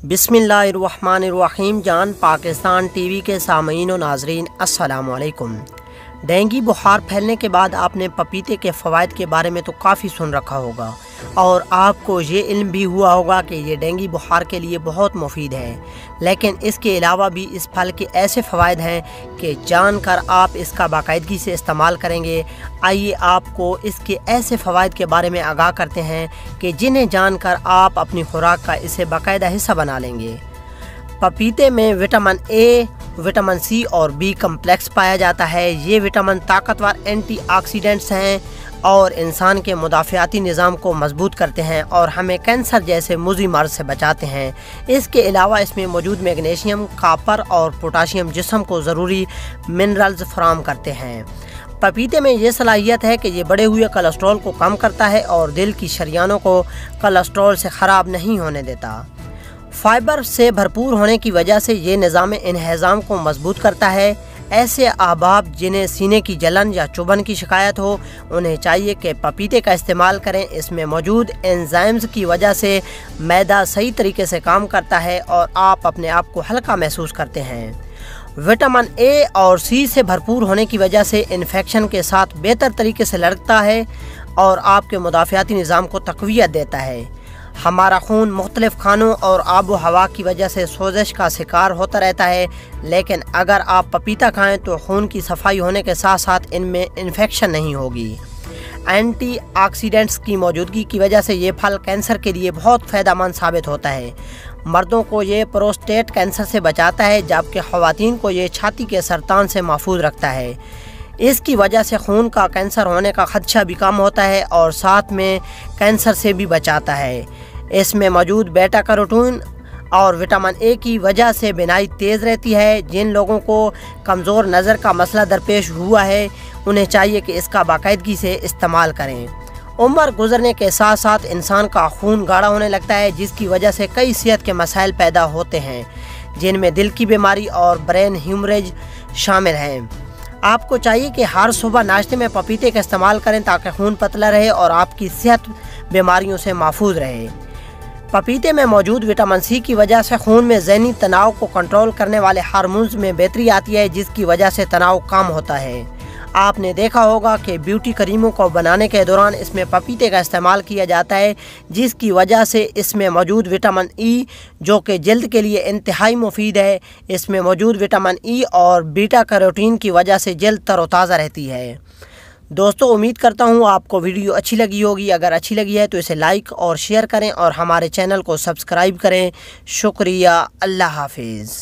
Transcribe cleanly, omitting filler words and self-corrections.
बिस्मिल्लाहिर्रहमानिर्रहीम। जान पाकिस्तान टीवी के सामीन व नाजरीन, अस्सलामु अलैकुम। डेंगू बुखार फैलने के बाद आपने पपीते के फ़वाइद के बारे में तो काफ़ी सुन रखा होगा और आपको ये इल्म भी हुआ होगा कि ये डेंगू बुखार के लिए बहुत मुफीद है, लेकिन इसके अलावा भी इस फल के ऐसे फ़वाइद हैं कि जानकर आप इसका बाकायदगी से इस्तेमाल करेंगे। आइए आपको इसके ऐसे फ़वाइद के बारे में आगाह करते हैं कि जिन्हें जानकर आप अपनी खुराक का इसे बाकायदा हिस्सा बना लेंगे। पपीते में विटामिन ए, विटामिन सी और बी कम्प्लेक्स पाया जाता है। ये विटामिन ताकतवर एंटीऑक्सीडेंट्स हैं और इंसान के मुदाफ़ियाती निज़ाम को मजबूत करते हैं और हमें कैंसर जैसे मुज़ी मर्ज़ से बचाते हैं। इसके अलावा इसमें मौजूद मैग्नीशियम, कॉपर और पोटाशियम जिस्म को ज़रूरी मिनरल्स फराहम करते हैं। पपीते में ये सलाहियत है कि ये बढ़े हुए कोलेस्ट्रॉल को कम करता है और दिल की शरियानों को कोलेस्ट्रॉल से ख़राब नहीं होने देता। फाइबर से भरपूर होने की वजह से ये निज़ाम इन्हेज़ाम को मजबूत करता है। ऐसे अहबाब जिन्हें सीने की जलन या चुभन की शिकायत हो, उन्हें चाहिए कि पपीते का इस्तेमाल करें। इसमें मौजूद एंजाइम्स की वजह से मैदा सही तरीके से काम करता है और आप अपने आप को हल्का महसूस करते हैं। विटामिन ए और सी से भरपूर होने की वजह से इन्फेक्शन के साथ बेहतर तरीके से लड़ता है और आपके मुदाफ़ियाती निज़ाम को तक़वियत देता है। हमारा खून मुख्तलिफ खानों और आबो हवा की वजह से सोजिश का शिकार होता रहता है, लेकिन अगर आप पपीता खाएं तो खून की सफाई होने के साथ साथ इनमें इन्फेक्शन नहीं होगी। एंटीऑक्सीडेंट्स की मौजूदगी की वजह से ये फल कैंसर के लिए बहुत फ़ायदेमंद साबित होता है। मर्दों को ये प्रोस्टेट कैंसर से बचाता है, जबकि ख़वातीन को ये छाती के सरतान से महफूज रखता है। इसकी वजह से खून का कैंसर होने का खदशा भी कम होता है और साथ में कैंसर से भी बचाता है। इसमें मौजूद बीटा कैरोटीन और विटामिन ए की वजह से बीनाई तेज़ रहती है। जिन लोगों को कमज़ोर नज़र का मसला दरपेश हुआ है, उन्हें चाहिए कि इसका बाकायदगी से इस्तेमाल करें। उम्र गुजरने के साथ साथ इंसान का खून गाढ़ा होने लगता है, जिसकी वजह से कई सेहत के मसाइल पैदा होते हैं, जिनमें दिल की बीमारी और ब्रेन ह्यूमरेज शामिल हैं। आपको चाहिए कि हर सुबह नाश्ते में पपीते का इस्तेमाल करें ताकि खून पतला रहे और आपकी सेहत बीमारियों से महफूज रहे। पपीते में मौजूद विटामिन सी की वजह से खून में ज़हनी तनाव को कंट्रोल करने वाले हार्मोन्स में बेहतरी आती है, जिसकी वजह से तनाव कम होता है। आपने देखा होगा कि ब्यूटी क्रीमों को बनाने के दौरान इसमें पपीते का इस्तेमाल किया जाता है, जिसकी वजह से इसमें मौजूद विटामिन ई, जो कि जल्द के लिए इंतहाई मुफीद है, इसमें मौजूद विटामिन ई और बीटा कैरोटीन की वजह से जल्द तरोताज़ा रहती है। दोस्तों, उम्मीद करता हूँ आपको वीडियो अच्छी लगी होगी। अगर अच्छी लगी है तो इसे लाइक और शेयर करें और हमारे चैनल को सब्सक्राइब करें। शुक्रिया। अल्लाह हाफिज़।